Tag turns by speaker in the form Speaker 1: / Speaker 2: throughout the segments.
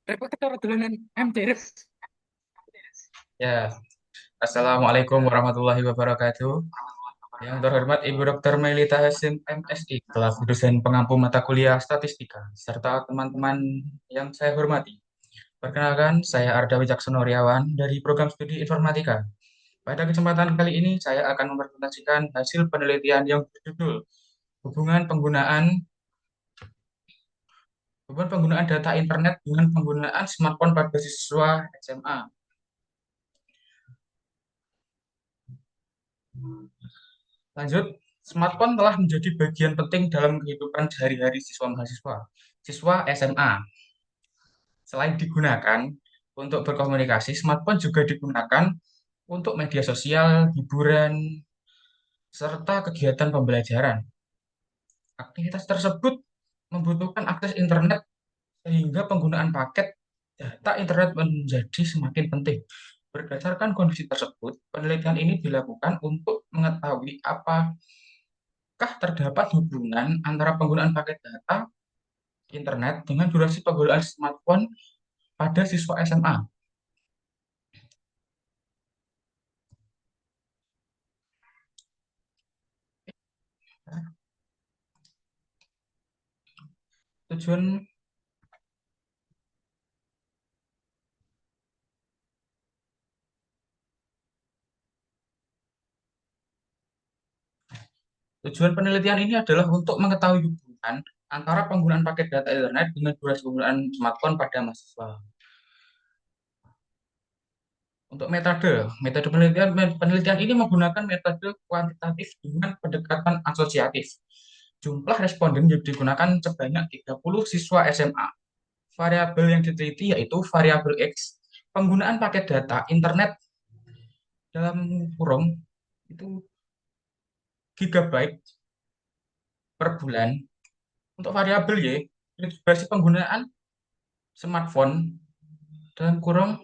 Speaker 1: Repot ketara dolanan MT rep.
Speaker 2: Ya, Assalamualaikum warahmatullahi wabarakatuh. Yang terhormat Ibu Dr. Melita Hasim MSI, selaku dosen pengampu mata kuliah statistika, serta teman-teman yang saya hormati. Perkenalkan, saya Arda Wijaksono Riawan dari program studi informatika. Pada kesempatan kali ini, saya akan mempresentasikan hasil penelitian yang berjudul Hubungan Penggunaan Hubungan Penggunaan Data Internet dengan Penggunaan Smartphone pada Siswa SMA. Lanjut, smartphone telah menjadi bagian penting dalam kehidupan sehari-hari siswa mahasiswa, siswa SMA. Selain digunakan untuk berkomunikasi, smartphone juga digunakan untuk media sosial, hiburan, serta kegiatan pembelajaran. Aktivitas tersebut membutuhkan akses internet sehingga penggunaan paket data internet menjadi semakin penting. Berdasarkan kondisi tersebut, penelitian ini dilakukan untuk mengetahui apakah terdapat hubungan antara penggunaan paket data internet dengan durasi penggunaan smartphone pada siswa SMA. Tujuan tujuan penelitian ini adalah untuk mengetahui hubungan antara penggunaan paket data internet dengan durasi penggunaan smartphone pada mahasiswa. Untuk metode penelitian ini menggunakan metode kuantitatif dengan pendekatan asosiatif. Jumlah responden yang digunakan sebanyak 30 siswa SMA. Variabel yang diteliti yaitu variabel X, penggunaan paket data internet dalam kurung itu gigabyte per bulan. Untuk variabel Y, itu durasi penggunaan smartphone dalam kurung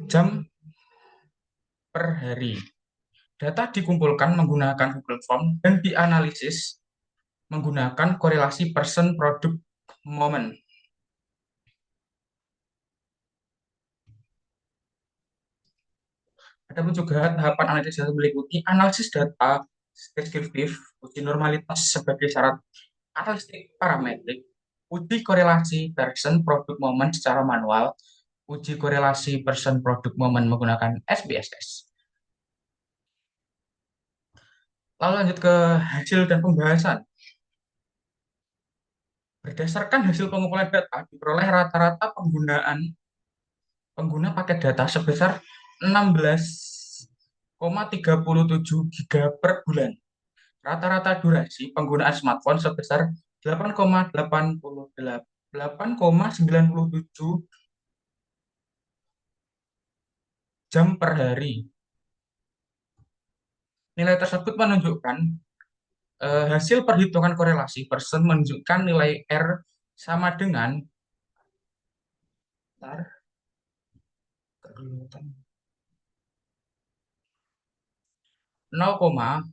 Speaker 2: jam per hari. Data dikumpulkan menggunakan Google Form dan dianalisis menggunakan korelasi person product moment. Ada pun juga tahapan analisis data meliputi analisis data deskriptif, uji normalitas sebagai syarat analitik parametrik, uji korelasi person product moment secara manual, uji korelasi person product moment menggunakan SPSS. Lalu lanjut ke hasil dan pembahasan. Berdasarkan hasil pengumpulan data, diperoleh rata-rata penggunaan pengguna paket data sebesar 16,37 giga per bulan. Rata-rata durasi penggunaan smartphone sebesar 8,97 jam per hari. Nilai tersebut menunjukkan hasil perhitungan korelasi person menunjukkan nilai R sama dengan 0,590.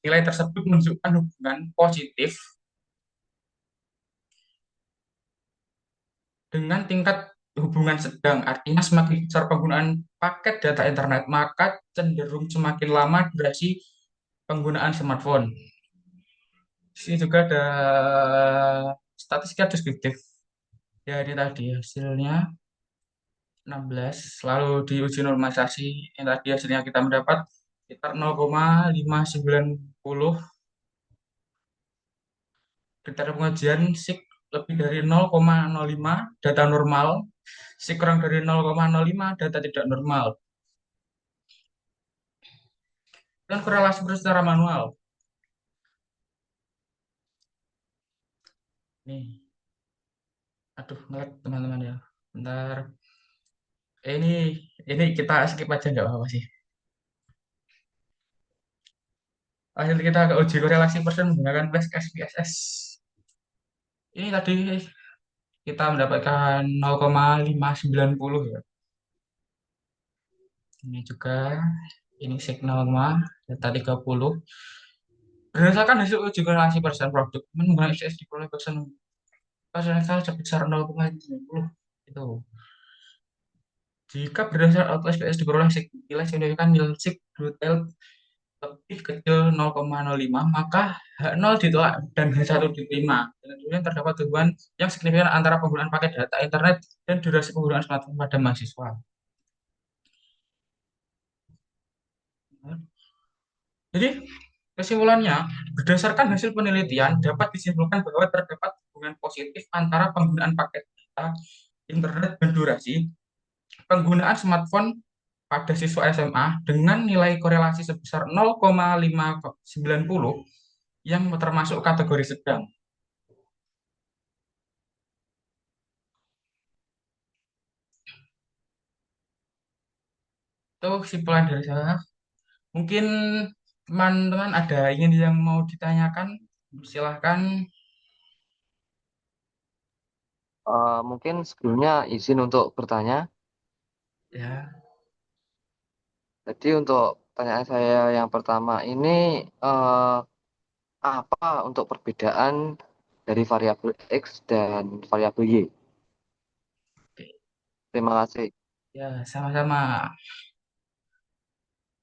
Speaker 2: Nilai tersebut menunjukkan hubungan positif dengan tingkat hubungan sedang. Artinya semakin besar penggunaan paket data internet, maka cenderung semakin lama durasi penggunaan smartphone. Di sini juga ada statistika deskriptif. Ya, ini tadi hasilnya 16. Lalu di uji normalisasi, yang tadi hasilnya kita mendapat sekitar 0,590. Kriteria pengajian SIK lebih dari 0,05 data normal, SIK kurang dari 0,05 data tidak normal. Dan korelasi secara manual. Nih, aduh ngelag teman-teman ya. Bentar. Ini kita skip aja nggak apa-apa sih. Hasil kita ke uji korelasi person menggunakan tes SPSS. Ini tadi kita mendapatkan 0,590 ya. Ini juga ini signal data 30. Berdasarkan hasil uji korelasi persen produk, menggunakan ICS diperoleh persentase sebesar 0,70 itu. Jika berdasar outlier PS diperoleh nilai signifikan nilai sigma lebih kecil 0,05, maka H0 ditolak dan H1 diterima. Dan kemudian terdapat hubungan yang signifikan antara penggunaan paket data internet dan durasi penggunaan smartphone pada mahasiswa. Jadi, kesimpulannya, berdasarkan hasil penelitian dapat disimpulkan bahwa terdapat hubungan positif antara penggunaan paket data internet dan durasi penggunaan smartphone pada siswa SMA dengan nilai korelasi sebesar 0,590 yang termasuk kategori sedang. Itu kesimpulan dari saya. Mungkin teman-teman ada ingin yang mau ditanyakan, silahkan.
Speaker 3: Mungkin sebelumnya izin untuk bertanya.
Speaker 2: Ya,
Speaker 3: Jadi untuk pertanyaan saya yang pertama ini eh, apa untuk perbedaan dari variabel X dan variabel Y?
Speaker 2: oke.
Speaker 3: Terima kasih.
Speaker 2: Ya, sama-sama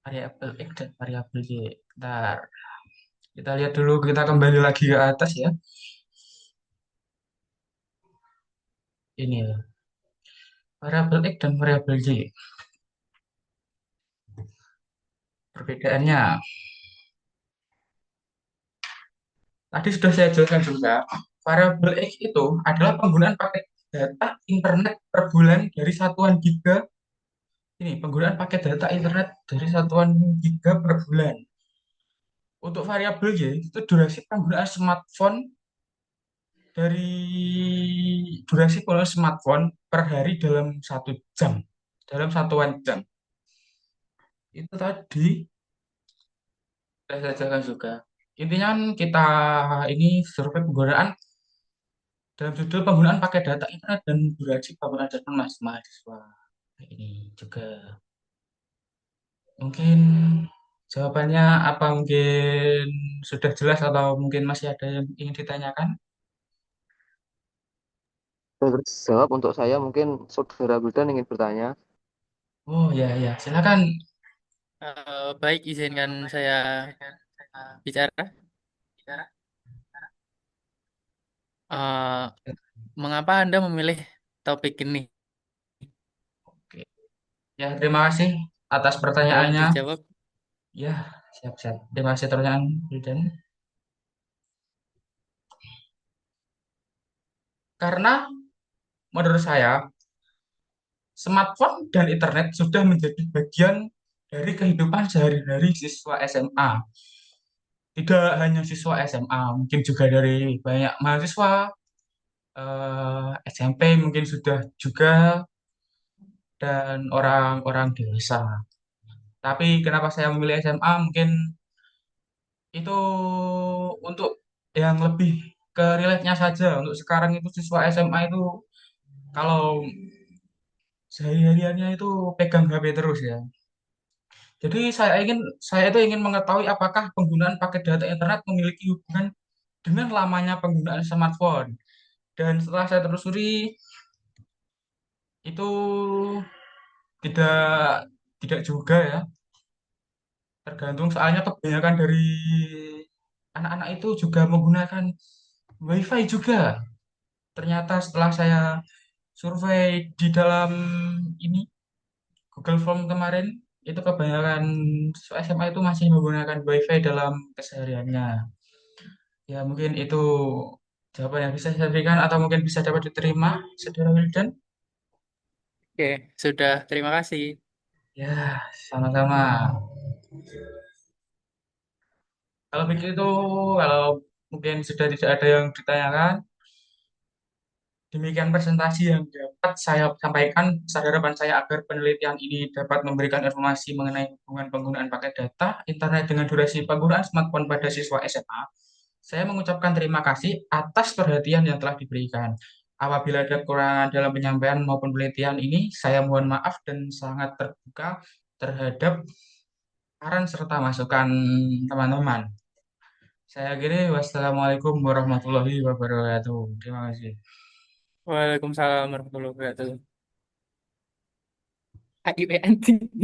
Speaker 2: variabel X dan variabel Y. Bentar, kita lihat dulu, kita kembali lagi ke atas ya. Ini ya, variabel X dan variabel Y. Perbedaannya, tadi sudah saya jelaskan juga, variabel X itu adalah penggunaan paket data internet per bulan dari satuan giga. Ini penggunaan paket data internet dari satuan giga per bulan. Untuk variabel Y itu durasi penggunaan smartphone dari durasi penggunaan smartphone per hari dalam 1 jam, dalam satuan jam. Itu tadi saya jelaskan juga. Intinya kan kita ini survei penggunaan dalam judul penggunaan pakai data internet dan durasi penggunaan data mahasiswa. Ini juga mungkin jawabannya apa mungkin sudah jelas atau mungkin masih ada yang ingin ditanyakan?
Speaker 3: Jawab untuk saya mungkin Saudara Wildan ingin bertanya.
Speaker 2: Oh ya ya, silakan.
Speaker 1: Baik, izinkan saya bicara. Eh, Mengapa Anda memilih topik ini?
Speaker 2: Oke. Ya, terima kasih atas
Speaker 1: Mohon
Speaker 2: pertanyaannya.
Speaker 1: dijawab.
Speaker 2: Ya, siap-siap. Terima kasih pertanyaan, Wildan. Karena menurut saya, smartphone dan internet sudah menjadi bagian dari kehidupan sehari-hari siswa SMA. Tidak hanya siswa SMA, mungkin juga dari banyak mahasiswa, SMP mungkin sudah juga, dan orang-orang dewasa. Tapi kenapa saya memilih SMA? Mungkin itu untuk yang lebih ke relate-nya saja. Untuk sekarang itu siswa SMA itu kalau sehari-hariannya itu pegang HP terus ya. Jadi saya itu ingin mengetahui apakah penggunaan paket data internet memiliki hubungan dengan lamanya penggunaan smartphone. Dan setelah saya telusuri itu tidak tidak juga ya. Tergantung soalnya kebanyakan dari anak-anak itu juga menggunakan WiFi juga. Ternyata setelah saya survei di dalam ini Google Form kemarin, itu kebanyakan siswa SMA itu masih menggunakan WiFi dalam kesehariannya. Ya mungkin itu jawaban yang bisa saya berikan atau mungkin bisa dapat diterima, Saudara Wildan.
Speaker 1: Oke, sudah. Terima kasih.
Speaker 2: Ya, sama-sama. Kalau begitu, kalau mungkin sudah tidak ada yang ditanyakan, demikian presentasi yang dapat saya sampaikan. Besar harapan saya agar penelitian ini dapat memberikan informasi mengenai hubungan penggunaan paket data internet dengan durasi penggunaan smartphone pada siswa SMA. Saya mengucapkan terima kasih atas perhatian yang telah diberikan. Apabila ada kekurangan dalam penyampaian maupun penelitian ini, saya mohon maaf dan sangat terbuka terhadap saran serta masukan teman-teman. Saya akhiri, wassalamualaikum warahmatullahi wabarakatuh. Terima kasih.
Speaker 1: Waalaikumsalam warahmatullahi wabarakatuh. HIP anjing.